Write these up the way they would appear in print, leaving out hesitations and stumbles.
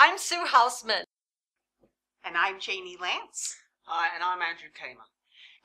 I'm Sue Hausmann. And I'm Janie Lantz. Hi, and I'm Andrew Kaymer.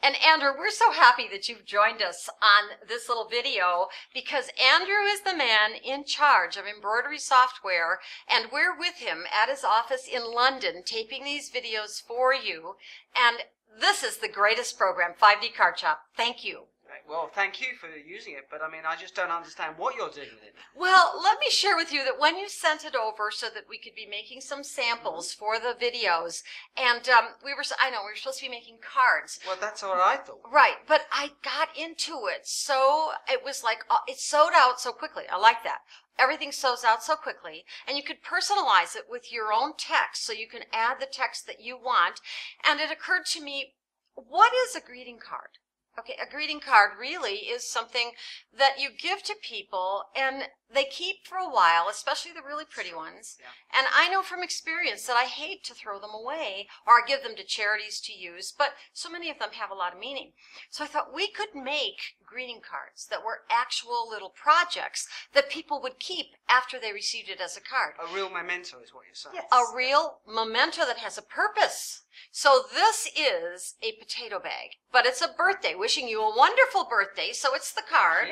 And Andrew, we're so happy that you've joined us on this little video because Andrew is the man in charge of embroidery software, and we're with him at his office in London taping these videos for you. And this is the greatest program, 5D Card Shop. Thank you. Well, thank you for using it, but I mean, I just don't understand what you're doing with it. Well, let me share with you that when you sent it over so that we could be making some samples for the videos, and we were supposed to be making cards. Well, that's what I thought. Right, but I got into it, so it was like, it sewed out so quickly. I like that. Everything sews out so quickly, and you could personalize it with your own text, so you can add the text that you want. And it occurred to me, what is a greeting card? Okay, a greeting card really is something that you give to people and they keep for a while, especially the really pretty ones. Yeah. And I know from experience that I hate to throw them away or give them to charities to use, but so many of them have a lot of meaning. So I thought we could make greeting cards that were actual little projects that people would keep after they received it as a card. A real memento is what you're saying. Yes. A real memento that has a purpose. So this is a potato bag, but it's a birthday, wishing you a wonderful birthday. So it's the card,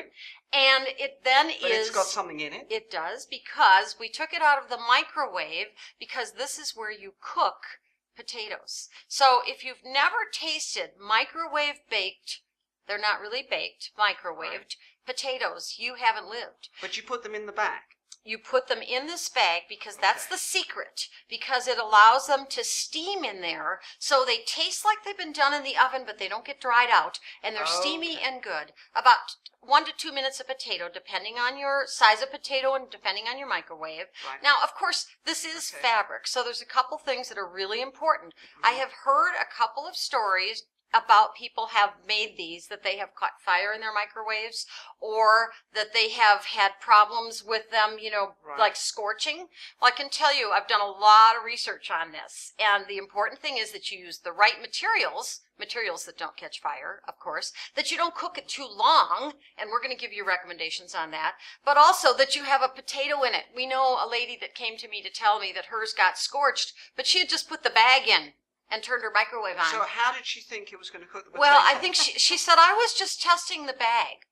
and it then But it's got something in it. It does, because we took it out of the microwave, because this is where you cook potatoes. So if you've never tasted microwave baked, they're not really baked, microwaved potatoes, you haven't lived. But you put them in the bag. You put them in this bag because that's the secret, because it allows them to steam in there so they taste like they've been done in the oven, but they don't get dried out, and they're steamy and good. About 1 to 2 minutes a potato, depending on your size of potato and depending on your microwave. Right. Now, of course, this is fabric, so there's a couple things that are really important. I have heard a couple of stories about people have made these, that they have caught fire in their microwaves, or that they have had problems with them, like scorching. Well, I can tell you, I've done a lot of research on this, and the important thing is that you use the right materials that don't catch fire, of course, that you don't cook it too long, and we're going to give you recommendations on that, but also that you have a potato in it. We know a lady that came to me to tell me that hers got scorched, but she had just put the bag in and turned her microwave on. So how did she think it was going to cook the potato? Well, I think she said, I was just testing the bag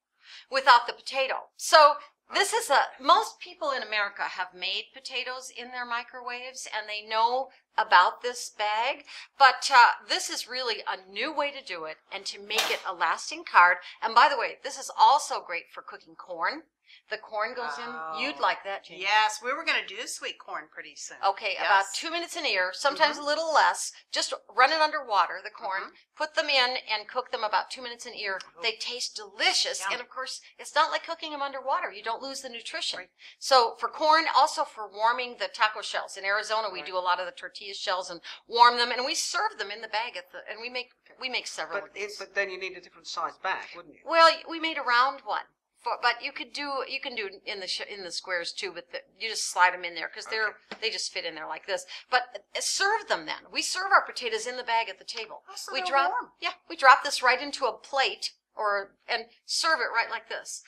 without the potato. So this is most people in America have made potatoes in their microwaves, and they know about this bag, but this is really a new way to do it and to make it a lasting card. And by the way, this is also great for cooking corn. The corn goes in. You'd like that, Janie. Yes, we were going to do sweet corn pretty soon. Okay, about 2 minutes an ear, sometimes a little less. Just run it under water, the corn, put them in, and cook them about 2 minutes an ear. They taste delicious, and of course, it's not like cooking them underwater. You don't lose the nutrition. Right. So for corn, also for warming the taco shells. In Arizona, we do a lot of the tortilla shells and warm them, and we serve them in the bag and we make several of these. But then you need a different size bag, wouldn't you? Well, we made a round one. But you can do in the squares too, but you just slide them in there because they just fit in there like this. But serve them then. We serve our potatoes in the bag at the table. Oh, so we they're drop warm. we drop this right into a plate and serve it right like this.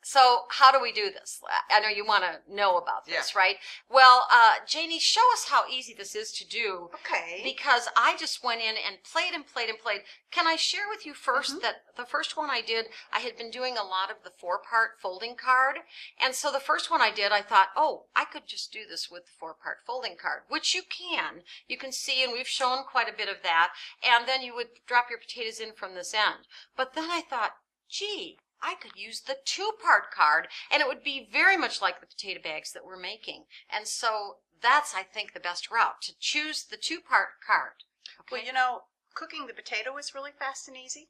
So how do we do this? I know you want to know about this, right? Well, Janie, show us how easy this is to do. Okay. Because I just went in and played and played and played. Can I share with you first that the first one I did, I had been doing a lot of the 4-part folding card. And so the first one I did, I thought, oh, I could just do this with the 4-part folding card, which you can. You can see, and we've shown quite a bit of that. And then you would drop your potatoes in from this end. But then I thought, gee, I could use the 2-part card, and it would be very much like the potato bags that we're making. And so that's, I think, the best route, to choose the 2-part card. Okay? Well, cooking the potato is really fast and easy.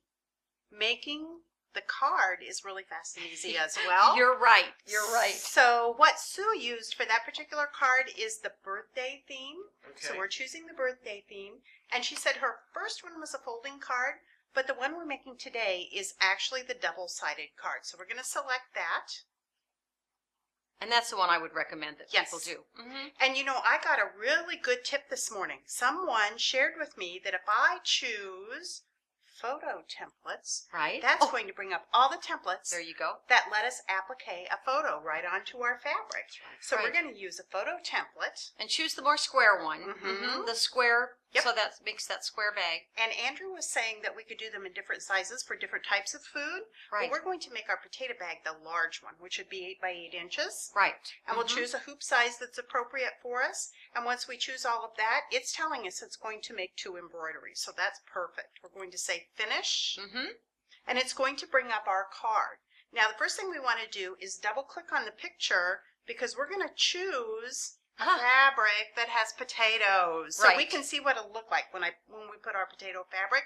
Making the card is really fast and easy as well. You're right. You're right. So what Sue used for that particular card is the birthday theme. Okay. So we're choosing the birthday theme. And she said her first one was a folding card, but the one we're making today is actually the double-sided card. So we're going to select that. And that's the one I would recommend that people do. And I got a really good tip this morning. Someone shared with me that if I choose photo templates. Right. That's going to bring up all the templates There you go. that let us applique a photo right onto our fabric. So Right. we're going to use a photo template. And choose the more square one. Mhm. The square, Yep. so that makes that square bag. And Andrew was saying that we could do them in different sizes for different types of food. Right. But we're going to make our potato bag the large one, which would be 8 by 8 inches. Right. And we'll choose a hoop size that's appropriate for us. And once we choose all of that, it's telling us it's going to make 2 embroideries. So that's perfect. We're going to say finish. And it's going to bring up our card. Now, the first thing we want to do is double click on the picture because we're going to choose a fabric that has potatoes. So we can see what it'll look like when we put our potato fabric.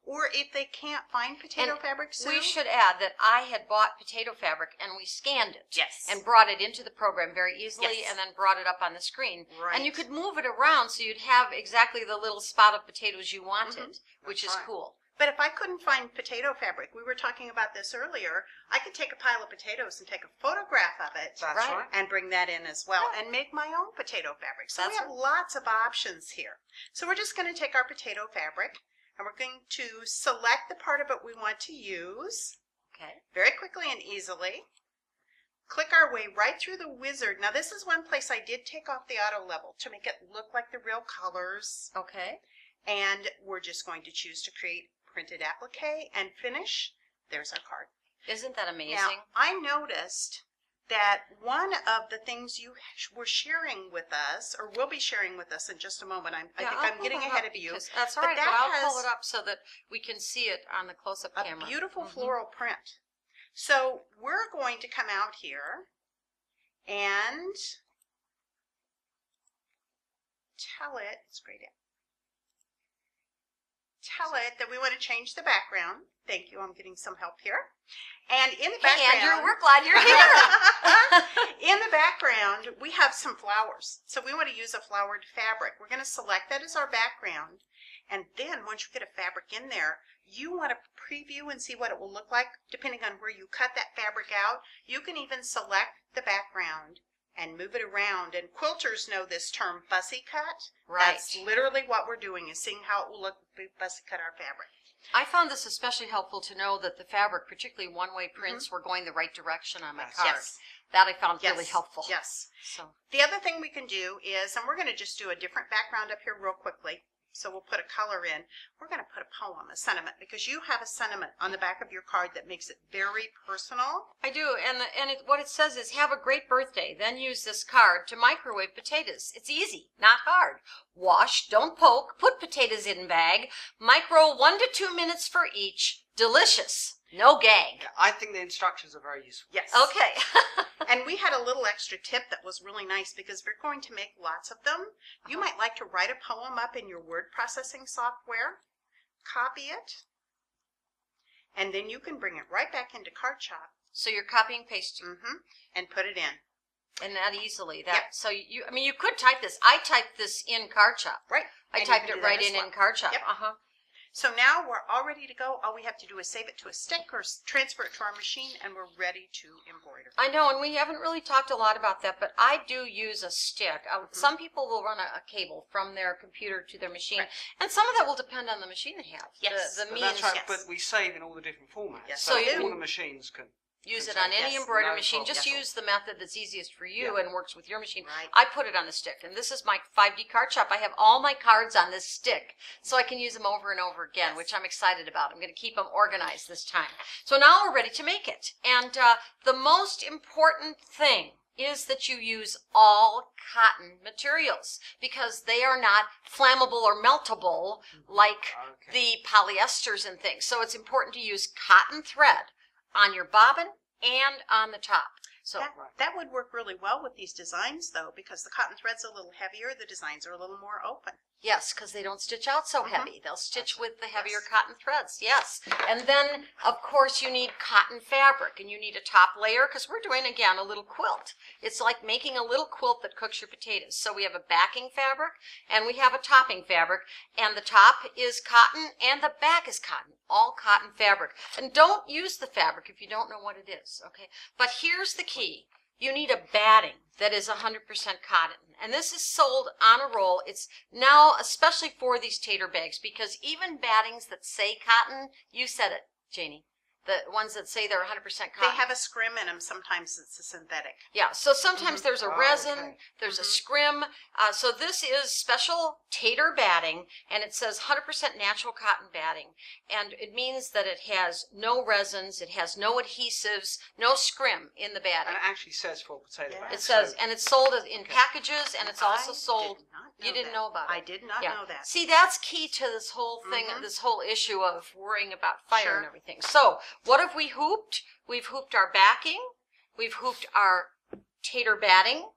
Or if they can't find potato fabric soon. We should add that I had bought potato fabric and we scanned it. Yes. And brought it into the program very easily Yes. and then brought it up on the screen. Right. And you could move it around so you'd have exactly the little spot of potatoes you wanted, which is cool. But if I couldn't find potato fabric, we were talking about this earlier, I could take a pile of potatoes and take a photograph of it. That's Right. right. And bring that in as well and make my own potato fabric. So we That's have lots of options here. So we're just going to take our potato fabric and we're going to select the part of it we want to use Okay. very quickly and easily. Click our way right through the wizard. Now this is one place I did take off the auto level to make it look like the real colors. Okay. And we're just going to choose to create printed applique and finish. There's our card. Isn't that amazing? Now, I noticed that one of the things you were sharing with us, or will be sharing with us in just a moment, I think I'm getting ahead of you. That's all but right, that but I'll has pull it up so that we can see it on the close-up camera. A beautiful floral print. So we're going to come out here and tell it, it's great. Tell it that we want to change the background. Thank you, I'm getting some help here. And in the background, Hey, Andrew, we're glad you're here. in the background, we have some flowers. So we want to use a flowered fabric. We're going to select that as our background. And then once you get a fabric in there, you want to preview and see what it will look like depending on where you cut that fabric out. You can even select the background and move it around. And quilters know this term, fussy cut. Right. That's literally what we're doing, is seeing how it will look if we fussy cut our fabric. I found this especially helpful to know that the fabric, particularly one-way prints, were going the right direction on my card. Yes. That I found really helpful. Yes. So The other thing we can do is, and we're going to just do a different background up here real quickly. So we'll put a color in. We're going to put a poem, a sentiment, because you have a sentiment on the back of your card that makes it very personal. I do, and what it says is, have a great birthday, then use this card to microwave potatoes. It's easy, not hard. Wash, don't poke, put potatoes in bag, micro 1 to 2 minutes for each. Delicious, no gag. Yeah, I think the instructions are very useful. Yes. Okay. And we had a little extra tip that was really nice, because we're going to make lots of them. You might like to write a poem up in your word processing software, copy it, and then you can bring it right back into CardShop. So you're copying pasting. And put it in. And that easily. That Yep. So you, I mean, you could type this. I typed this in CardShop. Right. I And you typed can it do that right as in well. CardShop. Yep. So now we're all ready to go. All we have to do is save it to a stick or transfer it to our machine, and we're ready to embroider. I know, and we haven't really talked a lot about that, but I do use a stick. Some people will run a cable from their computer to their machine, Right. and some of that will depend on the machine they have. Yes. The But means that's right, yes. but we save in all the different formats. Yes. So So you all can- the machines can. use it Yes, on any embroidery no machine. problem. Just Yes. use the method that's easiest for you Yeah. and works with your machine. Right. I put it on the stick, and this is my 5D card shop. I have all my cards on this stick, so I can use them over and over again, which I'm excited about. I'm going to keep them organized this time. So now we're ready to make it. And the most important thing is that you use all cotton materials, because they are not flammable or meltable like the polyesters and things. So it's important to use cotton thread on your bobbin and on the top. So That would work really well with these designs, though, because the cotton thread's a little heavier, the designs are a little more open. yes, because they don't stitch out so heavy. They'll stitch with the heavier Yes. cotton threads. Yes. And then, of course, you need cotton fabric, and you need a top layer, because we're doing, again, a little quilt. It's like making a little quilt that cooks your potatoes. So we have a backing fabric, and we have a topping fabric, and the top is cotton, and the back is cotton. All cotton fabric. And don't use the fabric if you don't know what it is, okay? But here's the key. you need a batting that is 100% cotton. And this is sold on a roll. It's now especially for these tater bags, because even battings that say cotton, you said it, Janie, the ones that say they're 100% cotton. They have a scrim in them. Sometimes it's a synthetic. Yeah, so sometimes there's a resin, okay. there's a scrim. So this is special tater batting, and it says 100% natural cotton batting. And it means that it has no resins, it has no adhesives, no scrim in the batting. And it actually says for potato Yeah. bags. It says, so- and it's sold in packages, and it's also sold. You didn't know about it. I did not Yeah. know that. See, that's key to this whole thing, this whole issue of worrying about fire Sure. and everything. So, what have we hooped? We've hooped our backing, we've hooped our tater batting,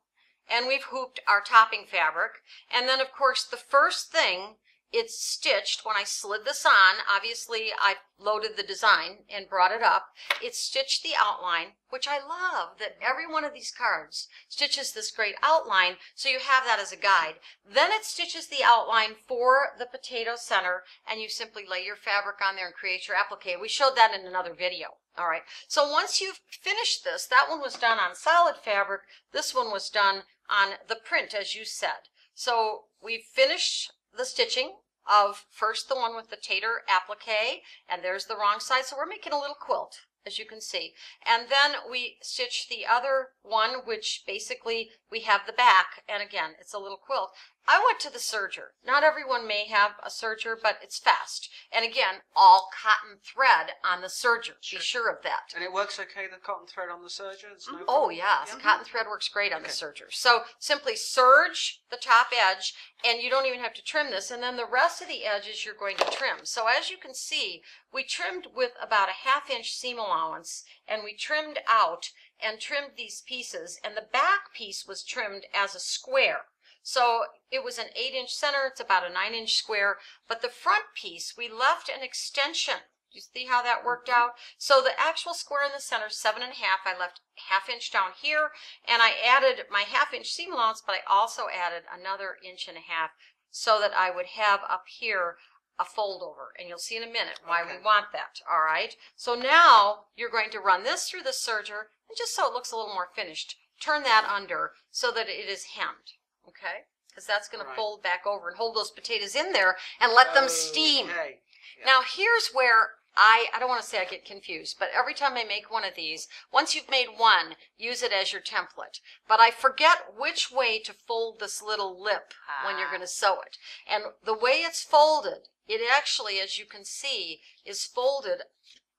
and we've hooped our topping fabric. And then, of course, the first thing, it's stitched. When I slid this on, obviously I loaded the design and brought it up. It stitched the outline, which I love that every one of these cards stitches this great outline, so you have that as a guide. Then it stitches the outline for the potato center, and you simply lay your fabric on there and create your applique. We showed that in another video. All right, so once you've finished this, that one was done on solid fabric, this one was done on the print, as you said. So we've finished the stitching of first the one with the tater applique, and there's the wrong side, so we're making a little quilt, as you can see. And then we stitch the other one, which basically we have the back, and again, it's a little quilt. I went to the serger. Not everyone may have a serger, but it's fast. And again, all cotton thread on the serger. Be sure of that. And it works okay, the cotton thread on the serger? There's no Oh, problem? yes. Yeah. Cotton thread works great on the serger. So simply serge the top edge, and you don't even have to trim this. And then the rest of the edges you're going to trim. So as you can see, we trimmed with about a 1/2 inch seam allowance, and we trimmed out and trimmed these pieces. And the back piece was trimmed as a square. So it was an 8-inch center. It's about a 9-inch square. But the front piece, we left an extension. Do you see how that worked out? So the actual square in the center, 7.5. I left 1/2 inch down here, and I added my 1/2 inch seam allowance, but I also added another 1.5 inches so that I would have up here a fold over. And you'll see in a minute why we want that. All right. So now you're going to run this through the serger, and just so it looks a little more finished, turn that under so that it is hemmed. Okay? Because that's going to fold back over and hold those potatoes in there and let them steam. Okay. Yeah. Now here's where I don't want to say I get confused, but every time I make one of these, once you've made one, use it as your template. But I forget which way to fold this little lip when you're going to sew it. And the way it's folded, it actually, as you can see, is folded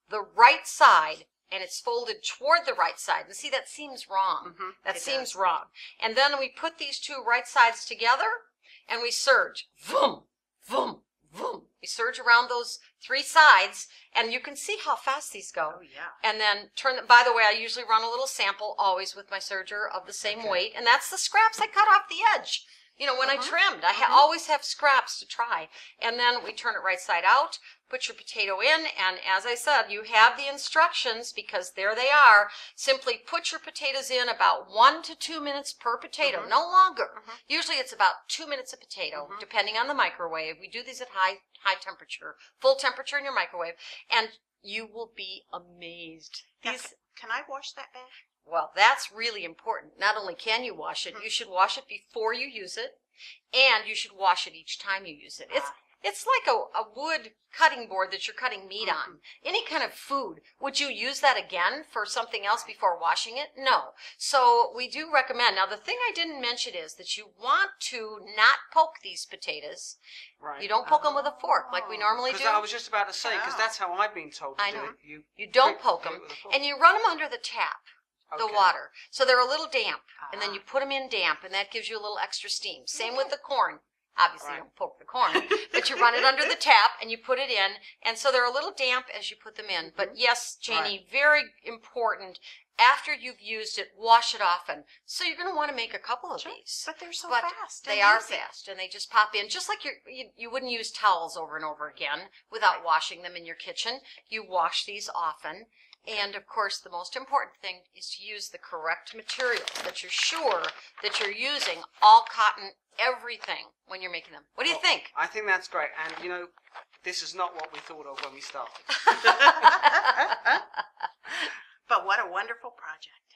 the right side, and it's folded toward the right side. And see, that seems wrong. That seems wrong. And then we put these two right sides together, and we serge. Vroom, vroom, vroom. We serge around those 3 sides, and you can see how fast these go. Oh, yeah. And then turn them. By the way, I usually run a little sample always with my serger of the same weight, and that's the scraps I cut off the edge. You know, when I trimmed, I always have scraps to try. And then we turn it right side out, put your potato in, and as I said, you have the instructions because there they are. Simply put your potatoes in about 1 to 2 minutes per potato, no longer. Usually it's about 2 minutes a potato, depending on the microwave. We do these at high temperature, full temperature in your microwave, and you will be amazed. Can I wash that bag? Well, that's really important. Not only can you wash it, you should wash it before you use it, and you should wash it each time you use it. It's like a wood cutting board that you're cutting meat on. Any kind of food. Would you use that again for something else before washing it? No. So we do recommend. Now, the thing I didn't mention is that you want to not poke these potatoes. Right. You don't poke them with a fork like we normally do. Because I was just about to say, because that's how I've been told to I do know. it. You don't poke do them, it with a fork. and you run them under the tap. The Okay. water. So they're a little damp, and then you put them in damp, and that gives you a little extra steam. Same with the corn. Obviously, you don't poke the corn, but you run it under the tap, and you put it in, and so they're a little damp as you put them in. But yes, Janie, very important. After you've used it, wash it often. So you're going to want to make a couple of these. But they're so But fast. They are fast, and they just pop in. Just like you wouldn't use towels over and over again without washing them in your kitchen. You wash these often. And, of course, the most important thing is to use the correct material, that you're sure that you're using all cotton, everything, when you're making them. What do you think? I think that's great. And, you know, this is not what we thought of when we started. But what a wonderful project.